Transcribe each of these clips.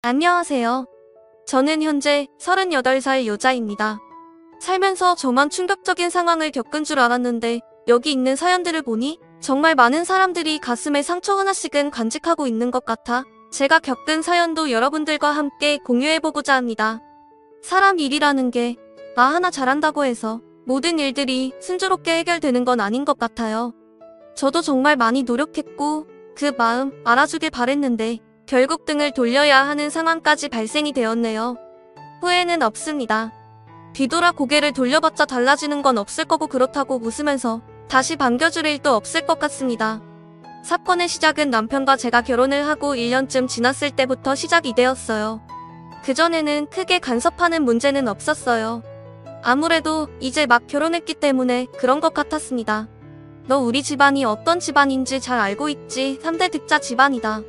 안녕하세요. 저는 현재 38살 여자입니다. 살면서 저만 충격적인 상황을 겪은 줄 알았는데 여기 있는 사연들을 보니 정말 많은 사람들이 가슴에 상처 하나씩은 간직하고 있는 것 같아 제가 겪은 사연도 여러분들과 함께 공유해보고자 합니다. 사람 일이라는 게 나 하나 잘한다고 해서 모든 일들이 순조롭게 해결되는 건 아닌 것 같아요. 저도 정말 많이 노력했고 그 마음 알아주길 바랬는데 결국 등을 돌려야 하는 상황까지 발생이 되었네요. 후회는 없습니다. 뒤돌아 고개를 돌려봤자 달라지는 건 없을 거고 그렇다고 웃으면서 다시 반겨줄 일도 없을 것 같습니다. 사건의 시작은 남편과 제가 결혼을 하고 1년쯤 지났을 때부터 시작이 되었어요. 그전에는 크게 간섭하는 문제는 없었어요. 아무래도 이제 막 결혼했기 때문에 그런 것 같았습니다. 너 우리 집안이 어떤 집안인지 잘 알고 있지. 3대 득자 집안이다.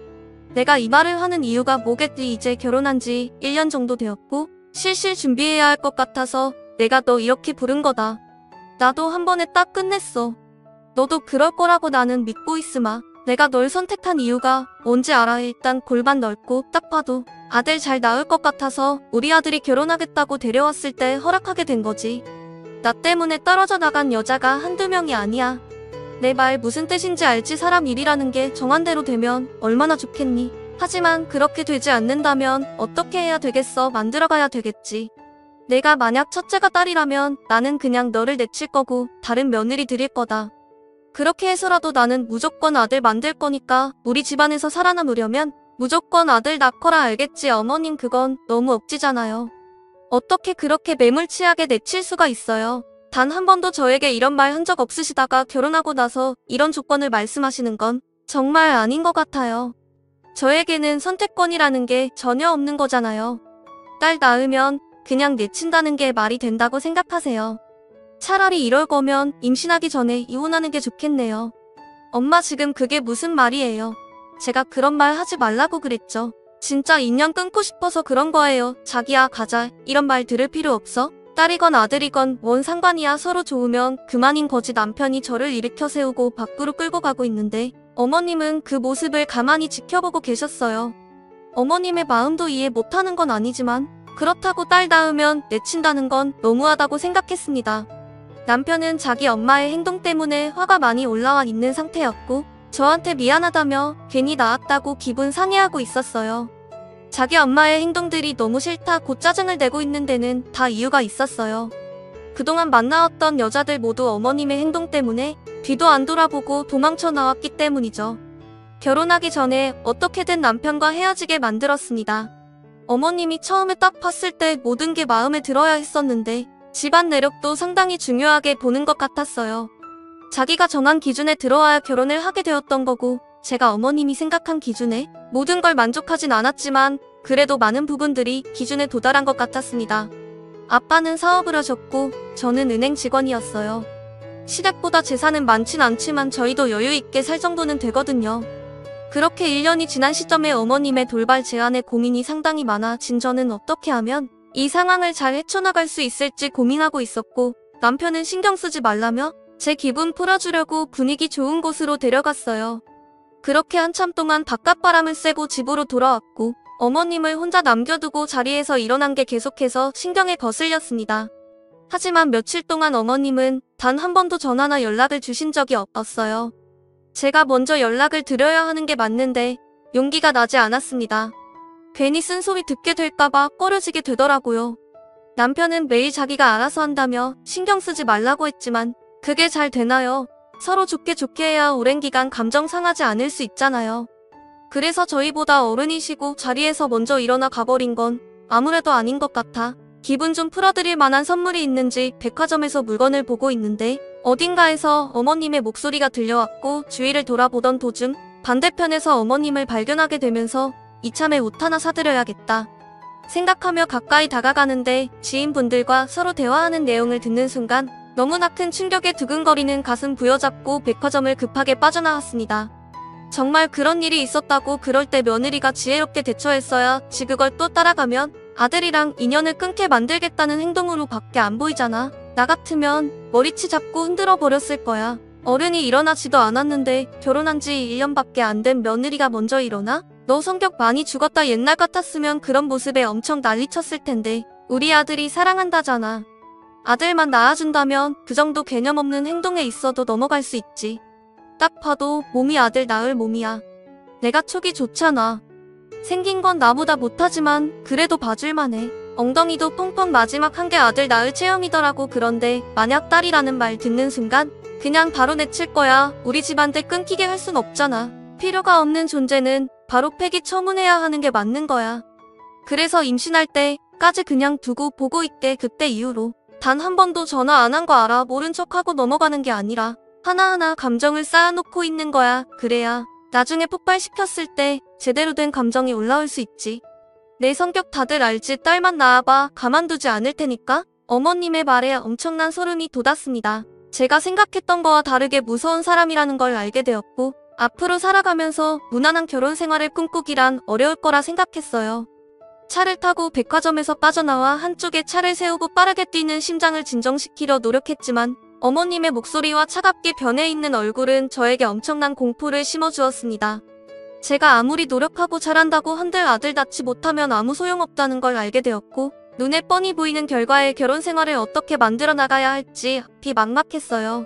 내가 이 말을 하는 이유가 뭐겠지. 이제 결혼한 지 1년 정도 되었고 실실 준비해야 할 것 같아서 내가 너 이렇게 부른 거다. 나도 한 번에 딱 끝냈어. 너도 그럴 거라고 나는 믿고 있으마. 내가 널 선택한 이유가 뭔지 알아. 일단 골반 넓고 딱 봐도 아들 잘 낳을 것 같아서 우리 아들이 결혼하겠다고 데려왔을 때 허락하게 된 거지. 나 때문에 떨어져 나간 여자가 한두 명이 아니야. 내 말 무슨 뜻인지 알지? 사람 일이라는 게 정한 대로 되면 얼마나 좋겠니? 하지만 그렇게 되지 않는다면 어떻게 해야 되겠어? 만들어가야 되겠지. 내가 만약 첫째가 딸이라면 나는 그냥 너를 내칠 거고 다른 며느리 드릴 거다. 그렇게 해서라도 나는 무조건 아들 만들 거니까 우리 집안에서 살아남으려면 무조건 아들 낳거라. 알겠지? 어머님 그건 너무 억지잖아요. 어떻게 그렇게 매몰치하게 내칠 수가 있어요? 단 한 번도 저에게 이런 말 한 적 없으시다가 결혼하고 나서 이런 조건을 말씀하시는 건 정말 아닌 것 같아요. 저에게는 선택권이라는 게 전혀 없는 거잖아요. 딸 낳으면 그냥 내친다는 게 말이 된다고 생각하세요? 차라리 이럴 거면 임신하기 전에 이혼하는 게 좋겠네요. 엄마 지금 그게 무슨 말이에요? 제가 그런 말 하지 말라고 그랬죠. 진짜 인연 끊고 싶어서 그런 거예요. 자기야 가자 이런 말 들을 필요 없어? 딸이건 아들이건 뭔 상관이야. 서로 좋으면 그만인 거지. 남편이 저를 일으켜 세우고 밖으로 끌고 가고 있는데 어머님은 그 모습을 가만히 지켜보고 계셨어요. 어머님의 마음도 이해 못하는 건 아니지만 그렇다고 딸 낳으면 내친다는 건 너무하다고 생각했습니다. 남편은 자기 엄마의 행동 때문에 화가 많이 올라와 있는 상태였고 저한테 미안하다며 괜히 낳았다고 기분 상해하고 있었어요. 자기 엄마의 행동들이 너무 싫다 고 짜증을 내고 있는 데는 다 이유가 있었어요. 그동안 만나왔던 여자들 모두 어머님의 행동 때문에 뒤도 안 돌아보고 도망쳐 나왔기 때문이죠. 결혼하기 전에 어떻게든 남편과 헤어지게 만들었습니다. 어머님이 처음에 딱 봤을 때 모든 게 마음에 들어야 했었는데 집안 내력도 상당히 중요하게 보는 것 같았어요. 자기가 정한 기준에 들어와야 결혼을 하게 되었던 거고 제가 어머님이 생각한 기준에 모든 걸 만족하진 않았지만 그래도 많은 부분들이 기준에 도달한 것 같았습니다. 아빠는 사업을 하셨고 저는 은행 직원이었어요. 시댁보다 재산은 많진 않지만 저희도 여유 있게 살 정도는 되거든요. 그렇게 1년이 지난 시점에 어머님의 돌발 제안에 고민이 상당히 많아진 저는 어떻게 하면 이 상황을 잘 헤쳐나갈 수 있을지 고민하고 있었고 남편은 신경 쓰지 말라며 제 기분 풀어주려고 분위기 좋은 곳으로 데려갔어요. 그렇게 한참 동안 바깥바람을 쐬고 집으로 돌아왔고 어머님을 혼자 남겨두고 자리에서 일어난 게 계속해서 신경에 거슬렸습니다. 하지만 며칠 동안 어머님은 단 한 번도 전화나 연락을 주신 적이 없었어요. 제가 먼저 연락을 드려야 하는 게 맞는데 용기가 나지 않았습니다. 괜히 쓴소리 듣게 될까봐 꺼려지게 되더라고요. 남편은 매일 자기가 알아서 한다며 신경 쓰지 말라고 했지만 그게 잘 되나요? 서로 좋게 해야 오랜 기간 감정 상하지 않을 수 있잖아요. 그래서 저희보다 어른이시고 자리에서 먼저 일어나 가버린 건 아무래도 아닌 것 같아 기분 좀 풀어드릴 만한 선물이 있는지 백화점에서 물건을 보고 있는데 어딘가에서 어머님의 목소리가 들려왔고 주위를 돌아보던 도중 반대편에서 어머님을 발견하게 되면서 이참에 옷 하나 사드려야겠다 생각하며 가까이 다가가는데 지인분들과 서로 대화하는 내용을 듣는 순간 너무나 큰 충격에 두근거리는 가슴 부여잡고 백화점을 급하게 빠져나왔습니다. 정말 그런 일이 있었다고 그럴 때 며느리가 지혜롭게 대처했어야지 그걸 또 따라가면 아들이랑 인연을 끊게 만들겠다는 행동으로 밖에 안 보이잖아. 나 같으면 머리치 잡고 흔들어 버렸을 거야. 어른이 일어나지도 않았는데 결혼한 지 1년밖에 안 된 며느리가 먼저 일어나? 너 성격 많이 죽었다. 옛날 같았으면 그런 모습에 엄청 난리쳤을 텐데. 우리 아들이 사랑한다잖아. 아들만 낳아준다면 그 정도 개념 없는 행동에 있어도 넘어갈 수 있지. 딱 봐도 몸이 아들 낳을 몸이야. 내가 촉이 좋잖아. 생긴 건 나보다 못하지만 그래도 봐줄만해. 엉덩이도 펑펑 마지막 한 게 아들 낳을 체형이더라고. 그런데 만약 딸이라는 말 듣는 순간 그냥 바로 내칠 거야. 우리 집안들 끊기게 할 순 없잖아. 필요가 없는 존재는 바로 폐기 처분해야 하는 게 맞는 거야. 그래서 임신할 때까지 그냥 두고 보고 있게. 그때 이후로 단 한 번도 전화 안 한 거 알아. 모른 척하고 넘어가는 게 아니라 하나하나 감정을 쌓아놓고 있는 거야. 그래야 나중에 폭발시켰을 때 제대로 된 감정이 올라올 수 있지. 내 성격 다들 알지. 딸만 낳아봐. 가만두지 않을 테니까. 어머님의 말에 엄청난 소름이 돋았습니다. 제가 생각했던 거와 다르게 무서운 사람이라는 걸 알게 되었고 앞으로 살아가면서 무난한 결혼 생활을 꿈꾸기란 어려울 거라 생각했어요. 차를 타고 백화점에서 빠져나와 한쪽에 차를 세우고 빠르게 뛰는 심장을 진정시키려 노력했지만 어머님의 목소리와 차갑게 변해 있는 얼굴은 저에게 엄청난 공포를 심어주었습니다. 제가 아무리 노력하고 잘한다고 한들 아들 낳지 못하면 아무 소용없다는 걸 알게 되었고 눈에 뻔히 보이는 결과에 결혼 생활을 어떻게 만들어 나가야 할지 앞이 막막했어요.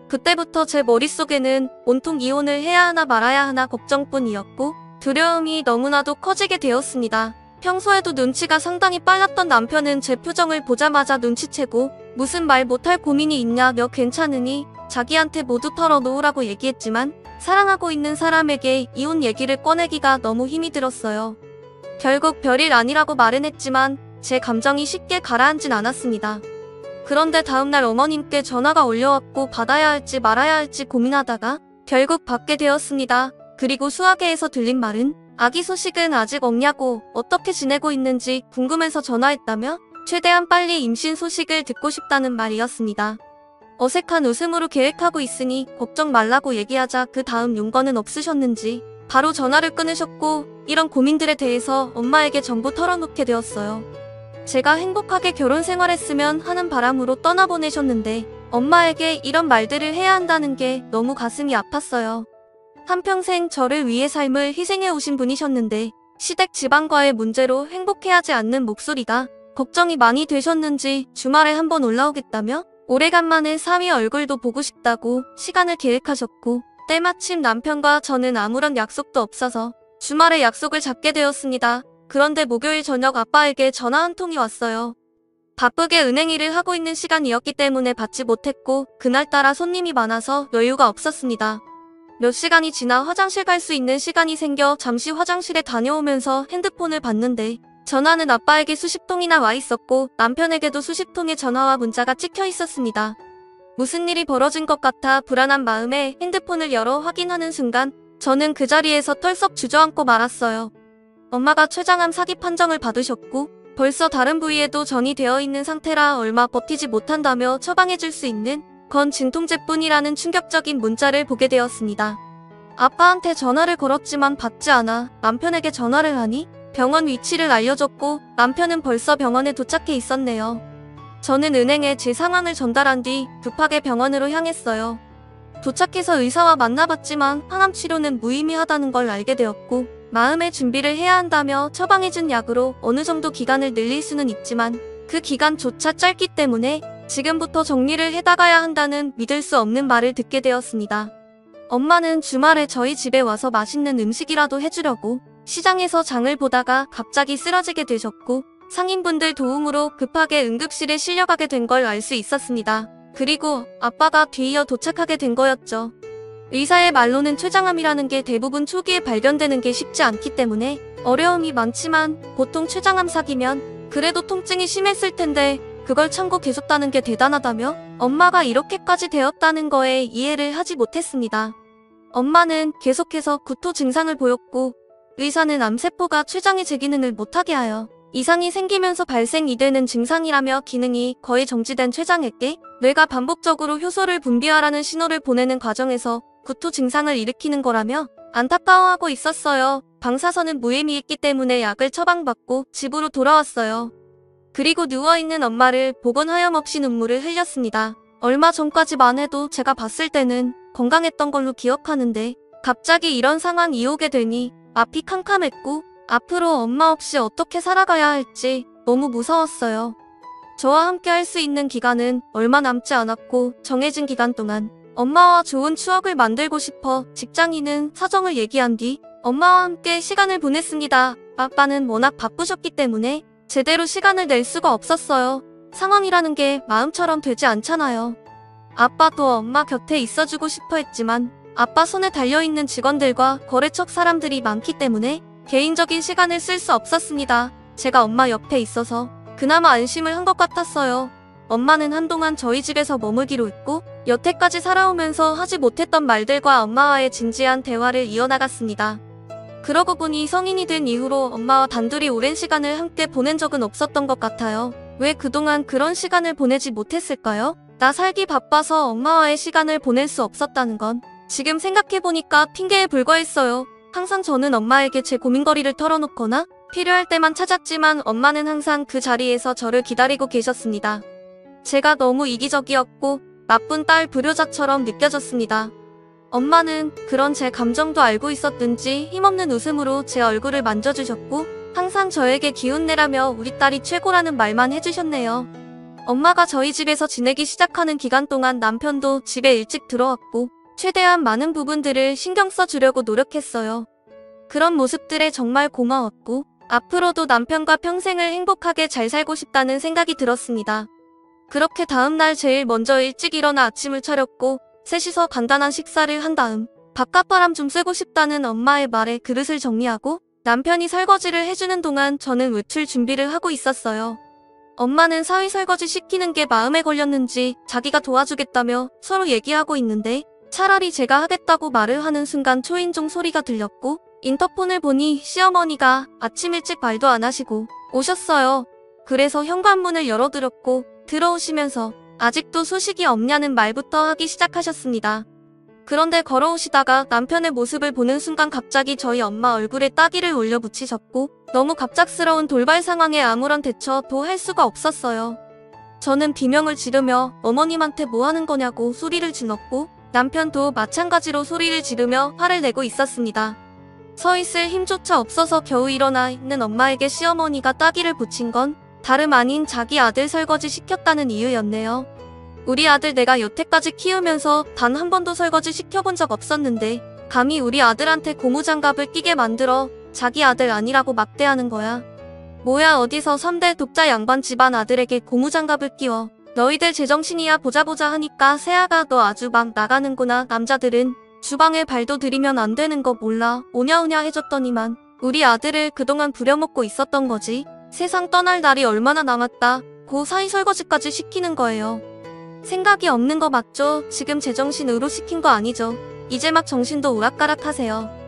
그때부터 제 머릿속에는 온통 이혼을 해야 하나 말아야 하나 걱정뿐이었고 두려움이 너무나도 커지게 되었습니다. 평소에도 눈치가 상당히 빨랐던 남편은 제 표정을 보자마자 눈치채고 무슨 말 못할 고민이 있냐, 너 괜찮으니? 자기한테 모두 털어놓으라고 얘기했지만 사랑하고 있는 사람에게 이혼 얘기를 꺼내기가 너무 힘이 들었어요. 결국 별일 아니라고 말은 했지만 제 감정이 쉽게 가라앉진 않았습니다. 그런데 다음날 어머님께 전화가 올려왔고 받아야 할지 말아야 할지 고민하다가 결국 받게 되었습니다. 그리고 수화계에서 들린 말은 아기 소식은 아직 없냐고, 어떻게 지내고 있는지 궁금해서 전화했다며 최대한 빨리 임신 소식을 듣고 싶다는 말이었습니다. 어색한 웃음으로 계획하고 있으니 걱정 말라고 얘기하자 그 다음 용건은 없으셨는지 바로 전화를 끊으셨고 이런 고민들에 대해서 엄마에게 전부 털어놓게 되었어요. 제가 행복하게 결혼 생활했으면 하는 바람으로 떠나보내셨는데 엄마에게 이런 말들을 해야 한다는 게 너무 가슴이 아팠어요. 한평생 저를 위해 삶을 희생해 오신 분이셨는데 시댁 집안과의 문제로 행복해하지 않는 목소리가 걱정이 많이 되셨는지 주말에 한번 올라오겠다며 오래간만에 사위 얼굴도 보고 싶다고 시간을 계획하셨고 때마침 남편과 저는 아무런 약속도 없어서 주말에 약속을 잡게 되었습니다. 그런데 목요일 저녁 아빠에게 전화 한 통이 왔어요. 바쁘게 은행 일을 하고 있는 시간이었기 때문에 받지 못했고 그날따라 손님이 많아서 여유가 없었습니다. 몇 시간이 지나 화장실 갈 수 있는 시간이 생겨 잠시 화장실에 다녀오면서 핸드폰을 봤는데 전화는 아빠에게 수십 통이나 와 있었고 남편에게도 수십 통의 전화와 문자가 찍혀 있었습니다. 무슨 일이 벌어진 것 같아 불안한 마음에 핸드폰을 열어 확인하는 순간 저는 그 자리에서 털썩 주저앉고 말았어요. 엄마가 췌장암 사기 판정을 받으셨고 벌써 다른 부위에도 전이 되어 있는 상태라 얼마 버티지 못한다며 처방해줄 수 있는 건 진통제뿐이라는 충격적인 문자를 보게 되었습니다. 아빠한테 전화를 걸었지만 받지 않아 남편에게 전화를 하니 병원 위치를 알려줬고 남편은 벌써 병원에 도착해 있었네요. 저는 은행에 제 상황을 전달한 뒤 급하게 병원으로 향했어요. 도착해서 의사와 만나봤지만 항암 치료는 무의미하다는 걸 알게 되었고 마음의 준비를 해야 한다며 처방해준 약으로 어느 정도 기간을 늘릴 수는 있지만 그 기간조차 짧기 때문에 지금부터 정리를 해나가야 한다는 믿을 수 없는 말을 듣게 되었습니다. 엄마는 주말에 저희 집에 와서 맛있는 음식이라도 해주려고 시장에서 장을 보다가 갑자기 쓰러지게 되셨고 상인분들 도움으로 급하게 응급실에 실려가게 된 걸 알 수 있었습니다. 그리고 아빠가 뒤이어 도착하게 된 거였죠. 의사의 말로는 췌장암이라는 게 대부분 초기에 발견되는 게 쉽지 않기 때문에 어려움이 많지만 보통 췌장암 사기면 그래도 통증이 심했을 텐데 그걸 참고 계셨다는 게 대단하다며 엄마가 이렇게까지 되었다는 거에 이해를 하지 못했습니다. 엄마는 계속해서 구토 증상을 보였고 의사는 암세포가 췌장의 제기능을 못하게 하여 이상이 생기면서 발생이 되는 증상이라며 기능이 거의 정지된 췌장에게 뇌가 반복적으로 효소를 분비하라는 신호를 보내는 과정에서 구토 증상을 일으키는 거라며 안타까워하고 있었어요. 방사선은 무의미했기 때문에 약을 처방받고 집으로 돌아왔어요. 그리고 누워있는 엄마를 보곤 하염없이 눈물을 흘렸습니다. 얼마 전까지만 해도 제가 봤을 때는 건강했던 걸로 기억하는데 갑자기 이런 상황이 오게 되니 앞이 캄캄했고 앞으로 엄마 없이 어떻게 살아가야 할지 너무 무서웠어요. 저와 함께 할 수 있는 기간은 얼마 남지 않았고 정해진 기간 동안 엄마와 좋은 추억을 만들고 싶어 직장인은 사정을 얘기한 뒤 엄마와 함께 시간을 보냈습니다. 아빠는 워낙 바쁘셨기 때문에 제대로 시간을 낼 수가 없었어요. 상황이라는 게 마음처럼 되지 않잖아요. 아빠도 엄마 곁에 있어주고 싶어 했지만 아빠 손에 달려있는 직원들과 거래처 사람들이 많기 때문에 개인적인 시간을 쓸 수 없었습니다. 제가 엄마 옆에 있어서 그나마 안심을 한 것 같았어요. 엄마는 한동안 저희 집에서 머물기로 했고 여태까지 살아오면서 하지 못했던 말들과 엄마와의 진지한 대화를 이어나갔습니다. 그러고 보니 성인이 된 이후로 엄마와 단둘이 오랜 시간을 함께 보낸 적은 없었던 것 같아요. 왜 그동안 그런 시간을 보내지 못했을까요? 나 살기 바빠서 엄마와의 시간을 보낼 수 없었다는 건 지금 생각해보니까 핑계에 불과했어요. 항상 저는 엄마에게 제 고민거리를 털어놓거나 필요할 때만 찾았지만 엄마는 항상 그 자리에서 저를 기다리고 계셨습니다. 제가 너무 이기적이었고 나쁜 딸 불효자처럼 느껴졌습니다. 엄마는 그런 제 감정도 알고 있었든지 힘없는 웃음으로 제 얼굴을 만져주셨고 항상 저에게 기운내라며 우리 딸이 최고라는 말만 해주셨네요. 엄마가 저희 집에서 지내기 시작하는 기간 동안 남편도 집에 일찍 들어왔고 최대한 많은 부분들을 신경 써주려고 노력했어요. 그런 모습들에 정말 고마웠고 앞으로도 남편과 평생을 행복하게 잘 살고 싶다는 생각이 들었습니다. 그렇게 다음날 제일 먼저 일찍 일어나 아침을 차렸고 셋이서 간단한 식사를 한 다음 바깥바람 좀 쐬고 싶다는 엄마의 말에 그릇을 정리하고 남편이 설거지를 해주는 동안 저는 외출 준비를 하고 있었어요. 엄마는 사위 설거지 시키는 게 마음에 걸렸는지 자기가 도와주겠다며 서로 얘기하고 있는데 차라리 제가 하겠다고 말을 하는 순간 초인종 소리가 들렸고 인터폰을 보니 시어머니가 아침 일찍 말도 안 하시고 오셨어요. 그래서 현관문을 열어드렸고 들어오시면서 아직도 소식이 없냐는 말부터 하기 시작하셨습니다. 그런데 걸어오시다가 남편의 모습을 보는 순간 갑자기 저희 엄마 얼굴에 따귀를 올려 붙이셨고 너무 갑작스러운 돌발 상황에 아무런 대처도 할 수가 없었어요. 저는 비명을 지르며 어머님한테 뭐 하는 거냐고 소리를 질렀고 남편도 마찬가지로 소리를 지르며 화를 내고 있었습니다. 서 있을 힘조차 없어서 겨우 일어나 있는 엄마에게 시어머니가 따귀를 붙인 건 다름 아닌 자기 아들 설거지 시켰다는 이유였네요. 우리 아들 내가 여태까지 키우면서 단 한 번도 설거지 시켜본 적 없었는데 감히 우리 아들한테 고무장갑을 끼게 만들어 자기 아들 아니라고 막대하는 거야. 뭐야 어디서 3대 독자 양반 집안 아들에게 고무장갑을 끼워. 너희들 제정신이야 보자 하니까 새아가 너 아주 막 나가는구나. 남자들은 주방에 발도 들이면 안 되는 거 몰라. 오냐오냐 해줬더니만 우리 아들을 그동안 부려먹고 있었던 거지. 세상 떠날 날이 얼마나 남았다. 고 사이 설거지까지 시키는 거예요. 생각이 없는 거 맞죠? 지금 제정신으로 시킨 거 아니죠? 이제 막 정신도 오락가락하세요.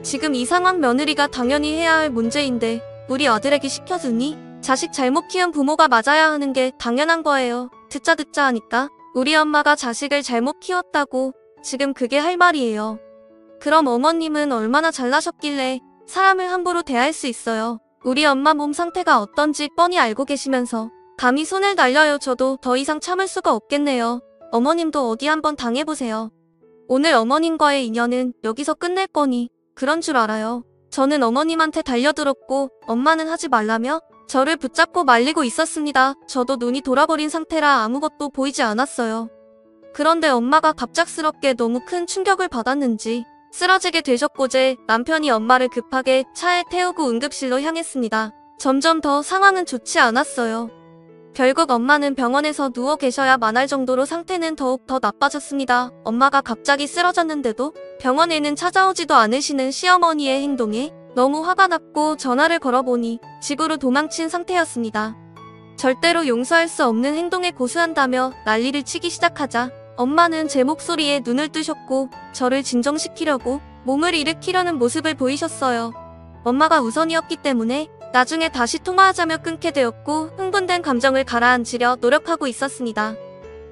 지금 이 상황 며느리가 당연히 해야 할 문제인데 우리 아들에게 시켜주니? 자식 잘못 키운 부모가 맞아야 하는 게 당연한 거예요. 듣자 하니까 우리 엄마가 자식을 잘못 키웠다고 지금 그게 할 말이에요. 그럼 어머님은 얼마나 잘나셨길래 사람을 함부로 대할 수 있어요. 우리 엄마 몸 상태가 어떤지 뻔히 알고 계시면서 감히 손을 날려요. 저도 더 이상 참을 수가 없겠네요. 어머님도 어디 한번 당해보세요. 오늘 어머님과의 인연은 여기서 끝낼 거니 그런 줄 알아요. 저는 어머님한테 달려들었고 엄마는 하지 말라며 저를 붙잡고 말리고 있었습니다. 저도 눈이 돌아버린 상태라 아무것도 보이지 않았어요. 그런데 엄마가 갑작스럽게 너무 큰 충격을 받았는지 쓰러지게 되셨고제 남편이 엄마를 급하게 차에 태우고 응급실로 향했습니다. 점점 더 상황은 좋지 않았어요. 결국 엄마는 병원에서 누워 계셔야만 할 정도로 상태는 더욱 더 나빠졌습니다. 엄마가 갑자기 쓰러졌는데도 병원에는 찾아오지도 않으시는 시어머니의 행동에 너무 화가 났고 전화를 걸어보니 집으로 도망친 상태였습니다. 절대로 용서할 수 없는 행동에 고수한다며 난리를 치기 시작하자 엄마는 제 목소리에 눈을 뜨셨고 저를 진정시키려고 몸을 일으키려는 모습을 보이셨어요. 엄마가 우선이었기 때문에 나중에 다시 통화하자며 끊게 되었고 흥분된 감정을 가라앉히려 노력하고 있었습니다.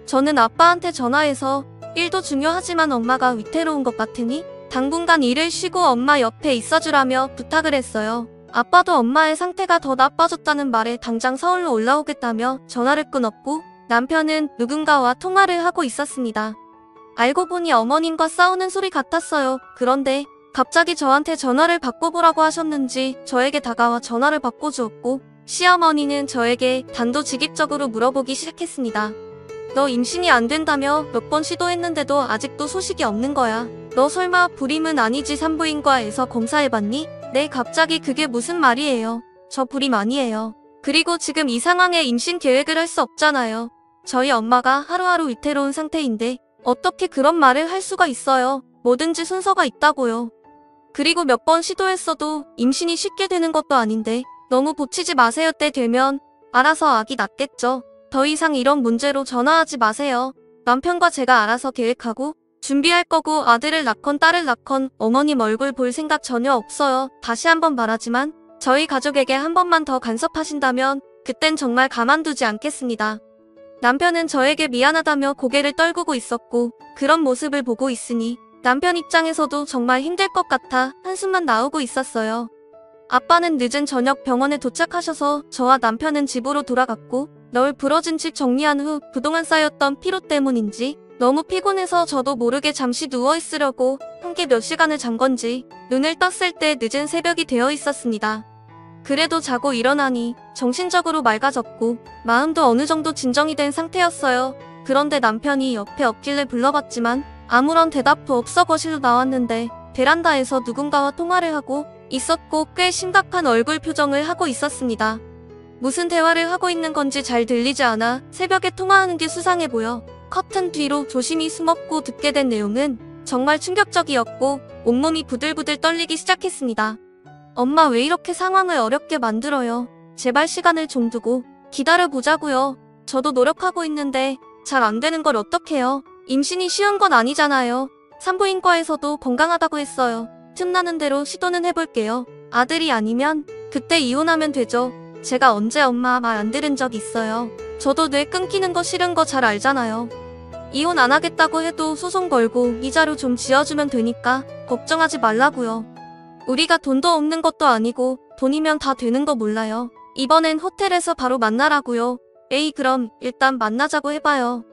저는 아빠한테 전화해서 일도 중요하지만 엄마가 위태로운 것 같으니 당분간 일을 쉬고 엄마 옆에 있어주라며 부탁을 했어요. 아빠도 엄마의 상태가 더 나빠졌다는 말에 당장 서울로 올라오겠다며 전화를 끊었고 남편은 누군가와 통화를 하고 있었습니다. 알고 보니 어머님과 싸우는 소리 같았어요. 그런데 갑자기 저한테 전화를 바꿔보라고 하셨는지 저에게 다가와 전화를 바꿔주었고 시어머니는 저에게 단도직입적으로 물어보기 시작했습니다. 너 임신이 안 된다며 몇 번 시도했는데도 아직도 소식이 없는 거야. 너 설마 불임은 아니지 산부인과에서 검사해봤니? 네, 갑자기 그게 무슨 말이에요. 저 불임 아니에요. 그리고 지금 이 상황에 임신 계획을 할 수 없잖아요. 저희 엄마가 하루하루 위태로운 상태인데 어떻게 그런 말을 할 수가 있어요. 뭐든지 순서가 있다고요. 그리고 몇 번 시도했어도 임신이 쉽게 되는 것도 아닌데 너무 보치지 마세요. 때 되면 알아서 아기 낳겠죠. 더 이상 이런 문제로 전화하지 마세요. 남편과 제가 알아서 계획하고 준비할 거고 아들을 낳건 딸을 낳건 어머님 얼굴 볼 생각 전혀 없어요. 다시 한번 말하지만 저희 가족에게 한 번만 더 간섭하신다면 그땐 정말 가만두지 않겠습니다. 남편은 저에게 미안하다며 고개를 떨구고 있었고 그런 모습을 보고 있으니 남편 입장에서도 정말 힘들 것 같아 한숨만 나오고 있었어요. 아빠는 늦은 저녁 병원에 도착하셔서 저와 남편은 집으로 돌아갔고 널 부러진 집 정리한 후 그동안 쌓였던 피로 때문인지 너무 피곤해서 저도 모르게 잠시 누워있으려고 함께 몇 시간을 잔 건지 눈을 떴을 때 늦은 새벽이 되어 있었습니다. 그래도 자고 일어나니 정신적으로 맑아졌고 마음도 어느 정도 진정이 된 상태였어요. 그런데 남편이 옆에 없길래 불러봤지만 아무런 대답도 없어 거실로 나왔는데 베란다에서 누군가와 통화를 하고 있었고 꽤 심각한 얼굴 표정을 하고 있었습니다. 무슨 대화를 하고 있는 건지 잘 들리지 않아 새벽에 통화하는 게 수상해 보여 커튼 뒤로 조심히 숨었고 듣게 된 내용은 정말 충격적이었고 온몸이 부들부들 떨리기 시작했습니다. 엄마 왜 이렇게 상황을 어렵게 만들어요? 제발 시간을 좀 두고 기다려보자고요. 저도 노력하고 있는데 잘 안 되는 걸 어떡해요? 임신이 쉬운 건 아니잖아요. 산부인과에서도 건강하다고 했어요. 틈나는 대로 시도는 해볼게요. 아들이 아니면 그때 이혼하면 되죠. 제가 언제 엄마 말 안 들은 적 있어요. 저도 뇌 끊기는 거 싫은 거 잘 알잖아요. 이혼 안 하겠다고 해도 소송 걸고 이자료 좀 지어주면 되니까 걱정하지 말라고요. 우리가 돈도 없는 것도 아니고 돈이면 다 되는 거 몰라요. 이번엔 호텔에서 바로 만나라고요. 에이 그럼 일단 만나자고 해봐요.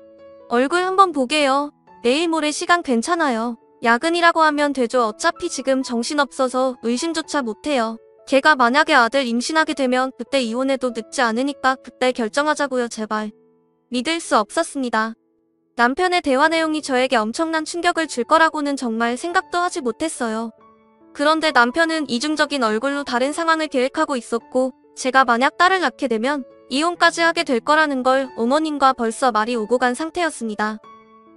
얼굴 한번 보게요. 내일 모레 시간 괜찮아요. 야근이라고 하면 되죠. 어차피 지금 정신없어서 의심조차 못해요. 걔가 만약에 아들 임신하게 되면 그때 이혼해도 늦지 않으니까 그때 결정하자고요. 제발. 믿을 수 없었습니다. 남편의 대화 내용이 저에게 엄청난 충격을 줄 거라고는 정말 생각도 하지 못했어요. 그런데 남편은 이중적인 얼굴로 다른 상황을 계획하고 있었고 제가 만약 딸을 낳게 되면 이혼까지 하게 될 거라는 걸 어머님과 벌써 말이 오고 간 상태였습니다.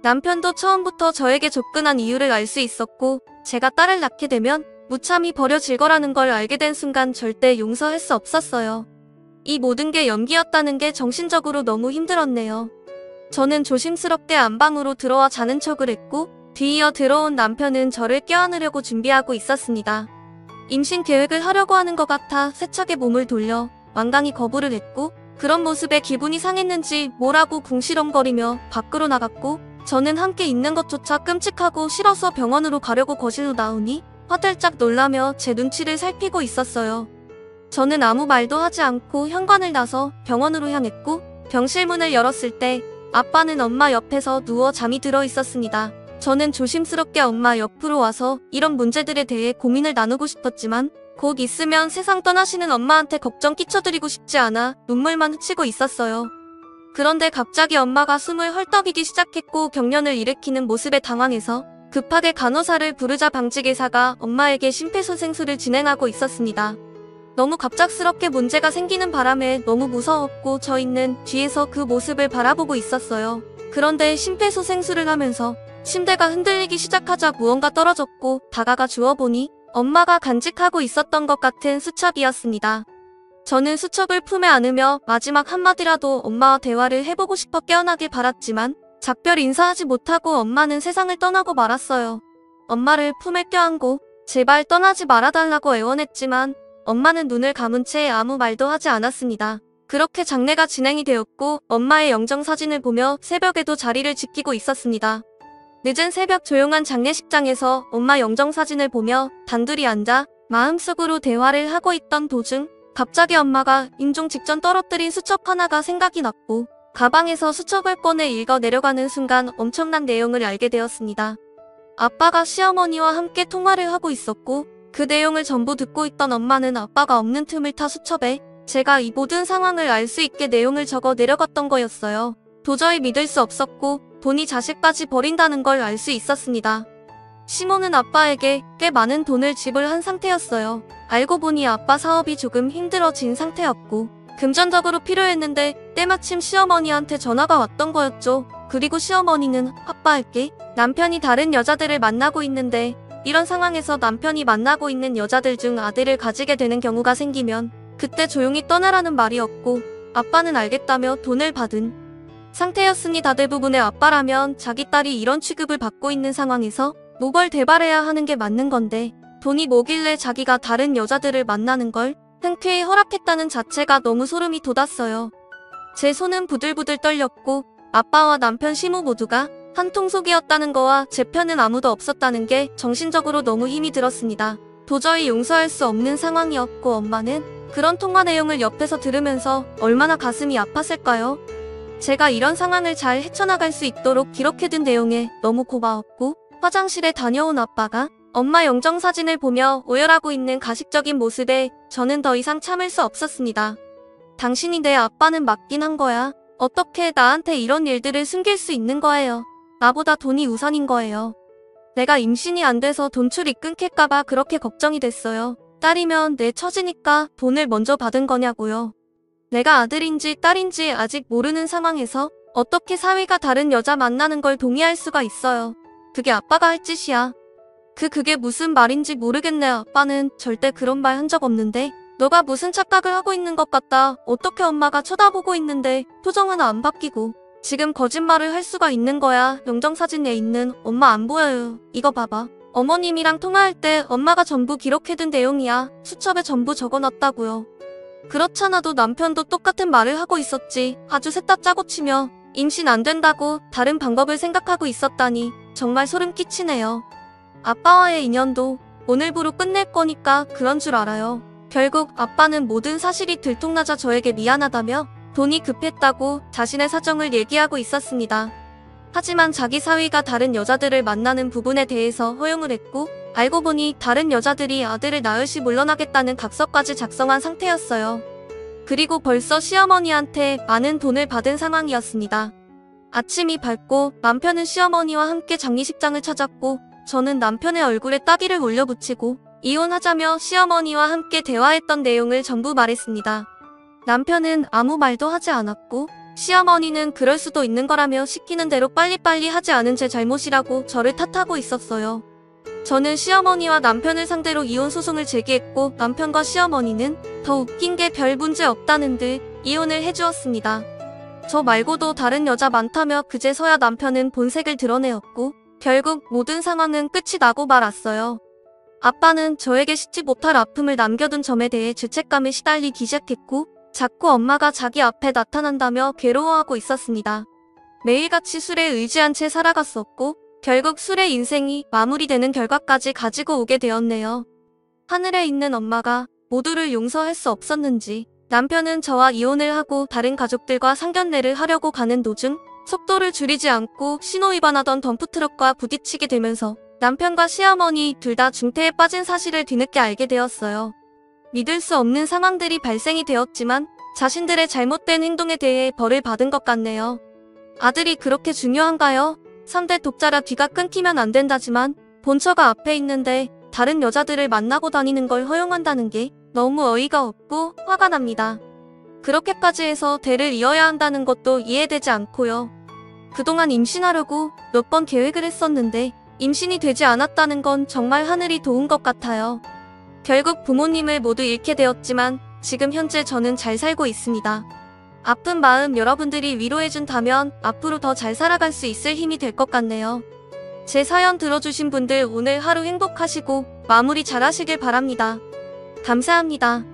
남편도 처음부터 저에게 접근한 이유를 알 수 있었고 제가 딸을 낳게 되면 무참히 버려질 거라는 걸 알게 된 순간 절대 용서할 수 없었어요. 이 모든 게 연기였다는 게 정신적으로 너무 힘들었네요. 저는 조심스럽게 안방으로 들어와 자는 척을 했고 뒤이어 들어온 남편은 저를 껴안으려고 준비하고 있었습니다. 임신 계획을 하려고 하는 것 같아 세차게 몸을 돌려 완강히 거부를 했고 그런 모습에 기분이 상했는지 뭐라고 궁시렁거리며 밖으로 나갔고 저는 함께 있는 것조차 끔찍하고 싫어서 병원으로 가려고 거실로 나오니 화들짝 놀라며 제 눈치를 살피고 있었어요. 저는 아무 말도 하지 않고 현관을 나서 병원으로 향했고 병실 문을 열었을 때 아빠는 엄마 옆에서 누워 잠이 들어 있었습니다. 저는 조심스럽게 엄마 옆으로 와서 이런 문제들에 대해 고민을 나누고 싶었지만 곧 있으면 세상 떠나시는 엄마한테 걱정 끼쳐드리고 싶지 않아 눈물만 훔치고 있었어요. 그런데 갑자기 엄마가 숨을 헐떡이기 시작했고 경련을 일으키는 모습에 당황해서 급하게 간호사를 부르자 방직의사가 엄마에게 심폐소생술을 진행하고 있었습니다. 너무 갑작스럽게 문제가 생기는 바람에 너무 무서웠고 저희는 뒤에서 그 모습을 바라보고 있었어요. 그런데 심폐소생술을 하면서 침대가 흔들리기 시작하자 무언가 떨어졌고 다가가 주워보니 엄마가 간직하고 있었던 것 같은 수첩이었습니다. 저는 수첩을 품에 안으며 마지막 한마디라도 엄마와 대화를 해보고 싶어 깨어나길 바랐지만 작별 인사하지 못하고 엄마는 세상을 떠나고 말았어요. 엄마를 품에 껴안고 제발 떠나지 말아달라고 애원했지만 엄마는 눈을 감은 채 아무 말도 하지 않았습니다. 그렇게 장례가 진행이 되었고 엄마의 영정사진을 보며 새벽에도 자리를 지키고 있었습니다. 늦은 새벽 조용한 장례식장에서 엄마 영정사진을 보며 단둘이 앉아 마음속으로 대화를 하고 있던 도중 갑자기 엄마가 임종 직전 떨어뜨린 수첩 하나가 생각이 났고 가방에서 수첩을 꺼내 읽어 내려가는 순간 엄청난 내용을 알게 되었습니다. 아빠가 시어머니와 함께 통화를 하고 있었고 그 내용을 전부 듣고 있던 엄마는 아빠가 없는 틈을 타 수첩에 제가 이 모든 상황을 알 수 있게 내용을 적어 내려갔던 거였어요. 도저히 믿을 수 없었고 돈이 자식까지 버린다는 걸 알 수 있었습니다. 시모는 아빠에게 꽤 많은 돈을 지불한 상태였어요. 알고 보니 아빠 사업이 조금 힘들어진 상태였고 금전적으로 필요했는데 때마침 시어머니한테 전화가 왔던 거였죠. 그리고 시어머니는 아빠에게 남편이 다른 여자들을 만나고 있는데 이런 상황에서 남편이 만나고 있는 여자들 중 아들을 가지게 되는 경우가 생기면 그때 조용히 떠나라는 말이었고 아빠는 알겠다며 돈을 받은 상태였습니다. 대부분의 아빠라면 자기 딸이 이런 취급을 받고 있는 상황에서 노벌대발해야 하는 게 맞는 건데 돈이 뭐길래 자기가 다른 여자들을 만나는 걸 흔쾌히 허락했다는 자체가 너무 소름이 돋았어요. 제 손은 부들부들 떨렸고 아빠와 남편 시모 모두가 한통속이었다는 거와 제 편은 아무도 없었다는 게 정신적으로 너무 힘이 들었습니다. 도저히 용서할 수 없는 상황이었고 엄마는 그런 통화 내용을 옆에서 들으면서 얼마나 가슴이 아팠을까요? 제가 이런 상황을 잘 헤쳐나갈 수 있도록 기록해둔 내용에 너무 고마웠고 화장실에 다녀온 아빠가 엄마 영정사진을 보며 오열하고 있는 가식적인 모습에 저는 더 이상 참을 수 없었습니다. 당신이 내 아빠는 맞긴 한 거야. 어떻게 나한테 이런 일들을 숨길 수 있는 거예요. 나보다 돈이 우선인 거예요. 내가 임신이 안 돼서 돈줄이 끊길까봐 그렇게 걱정이 됐어요. 딸이면 내 처지니까 돈을 먼저 받은 거냐고요. 내가 아들인지 딸인지 아직 모르는 상황에서 어떻게 사위가 다른 여자 만나는 걸 동의할 수가 있어요. 그게 아빠가 할 짓이야. 그게 무슨 말인지 모르겠네. 아빠는 절대 그런 말 한 적 없는데 너가 무슨 착각을 하고 있는 것 같다. 어떻게 엄마가 쳐다보고 있는데 표정은 안 바뀌고 지금 거짓말을 할 수가 있는 거야. 영정사진에 있는 엄마 안 보여요. 이거 봐봐. 어머님이랑 통화할 때 엄마가 전부 기록해둔 내용이야. 수첩에 전부 적어놨다고요. 그렇잖아도 남편도 똑같은 말을 하고 있었지. 아주 셋 다 짜고 치며 임신 안 된다고 다른 방법을 생각하고 있었다니 정말 소름 끼치네요. 아빠와의 인연도 오늘부로 끝낼 거니까 그런 줄 알아요. 결국 아빠는 모든 사실이 들통나자 저에게 미안하다며 돈이 급했다고 자신의 사정을 얘기하고 있었습니다. 하지만 자기 사위가 다른 여자들을 만나는 부분에 대해서 허용을 했고 알고 보니 다른 여자들이 아들을 낳을 시 물러나겠다는 각서까지 작성한 상태였어요. 그리고 벌써 시어머니한테 많은 돈을 받은 상황이었습니다. 아침이 밝고 남편은 시어머니와 함께 장례식장을 찾았고 저는 남편의 얼굴에 따귀를 올려붙이고 이혼하자며 시어머니와 함께 대화했던 내용을 전부 말했습니다. 남편은 아무 말도 하지 않았고 시어머니는 그럴 수도 있는 거라며 시키는 대로 빨리빨리 하지 않은 제 잘못이라고 저를 탓하고 있었어요. 저는 시어머니와 남편을 상대로 이혼 소송을 제기했고 남편과 시어머니는 더 웃긴 게 별 문제 없다는 듯 이혼을 해주었습니다. 저 말고도 다른 여자 많다며 그제서야 남편은 본색을 드러내었고 결국 모든 상황은 끝이 나고 말았어요. 아빠는 저에게 씻지 못할 아픔을 남겨둔 점에 대해 죄책감에 시달리기 시작했고 자꾸 엄마가 자기 앞에 나타난다며 괴로워하고 있었습니다. 매일같이 술에 의지한 채 살아갔었고 결국 술의 인생이 마무리되는 결과까지 가지고 오게 되었네요. 하늘에 있는 엄마가 모두를 용서할 수 없었는지 남편은 저와 이혼을 하고 다른 가족들과 상견례를 하려고 가는 도중 속도를 줄이지 않고 신호위반하던 덤프트럭과 부딪히게 되면서 남편과 시어머니 둘 다 중태에 빠진 사실을 뒤늦게 알게 되었어요. 믿을 수 없는 상황들이 발생이 되었지만 자신들의 잘못된 행동에 대해 벌을 받은 것 같네요. 아들이 그렇게 중요한가요? 3대 독자라 뒤가 끊기면 안 된다지만 본처가 앞에 있는데 다른 여자들을 만나고 다니는 걸 허용한다는 게 너무 어이가 없고 화가 납니다. 그렇게까지 해서 대를 이어야 한다는 것도 이해되지 않고요. 그동안 임신하려고 몇 번 계획을 했었는데 임신이 되지 않았다는 건 정말 하늘이 도운 것 같아요. 결국 부모님을 모두 잃게 되었지만 지금 현재 저는 잘 살고 있습니다. 아픈 마음 여러분들이 위로해준다면 앞으로 더 잘 살아갈 수 있을 힘이 될 것 같네요. 제 사연 들어주신 분들 오늘 하루 행복하시고 마무리 잘 하시길 바랍니다. 감사합니다.